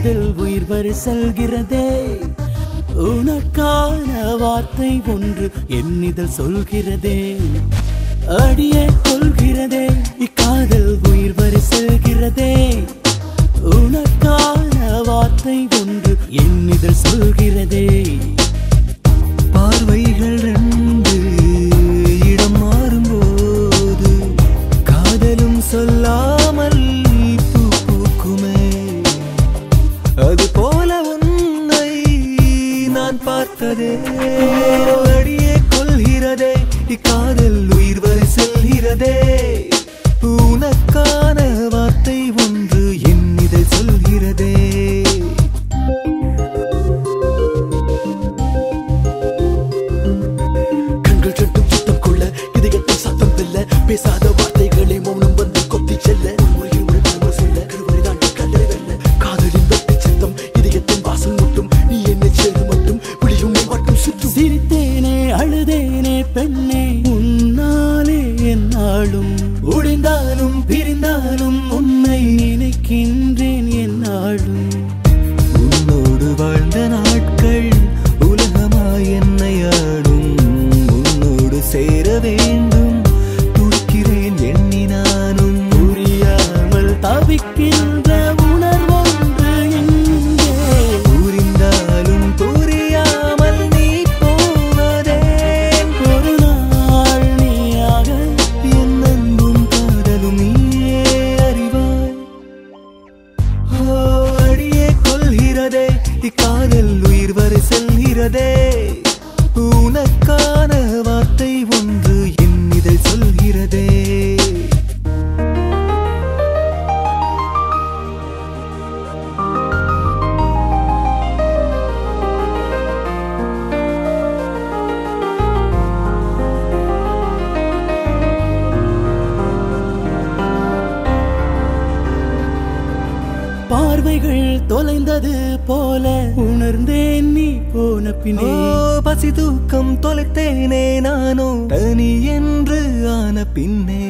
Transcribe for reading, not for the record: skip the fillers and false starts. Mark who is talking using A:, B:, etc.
A: காதல் உயிர் வரை செல்கிறதே உனக்கான வார்த்தை ஒன்று என்னிதழ் சொல்கிறதே அடியே கொள்கிறதே இக்காதல் உயிர் வரை செல்கிறதே உனக்கான வார்த்தை ஒன்று என்னிதழ் சொல்கிறதே பார்வைகள் ரெண்டு இடம் மாறும்போது காதலும் சொல்லாமல் பூ பூக்குமே அது போல உன்னை நான் பார்த்ததே அடியே கொள்கிறதே இக்காதல் உயிர் வரை செல்கிறதே உனக்கான வார்த்தை ஒன்று என்னிதழ் சொல்கிறதே கண்கள் ரெண்டும் சுத்தம் கொள்ள இதயத்தில் சத்தம் வெல்ல பேசாத வார்த்தைகளை மௌனம் வந்து கொத்தி செல்ல சொல்ல கருவறைதான் கல்லறை வெல்ல காதலின் வெட்டி சத்தம் இதயத்தின் வாசல் மட்டும் நீ என்னை சேரு மட்டும் விழியும் மட்டும் சுற்றும் சிரித்தேனே அழுதேனே பெண்ணே உன்னாலே என்னாலும் உடைந்தாலும் பிரிந்தாலும் உன்னை நினைக்கின்றேன் என்னாலும் உன்னோடு வாழ்ந்த நாட்கள் உலகமாய் என்னை ஆடும் உன்னோடு சேர வேண்டும் துடிக்கிறேன் எண்ணி நானும் புரியாமல் தவிக்கின்ற உணர்வொன்று எங்கே புரிந்தாலும் புரியாமல் நீ போவதேன் ஒரு நாள் நீயாக என் அன்பும் காதலும் நீயே அறிவாய் அடியே கொள்கிறதே இக்காதல் உயிர் வரை செல்கிறதே உனக்கான வார்த்தை ஒன்று என்னிதழ் சொல்கிறதே பார்வைகள் தொலைந்தது போல உணர்ந்தேன் நீ போன பின்னே பசி தூக்கம் தொலைத்தேனே நானோ தனி என்று ஆன பின்னே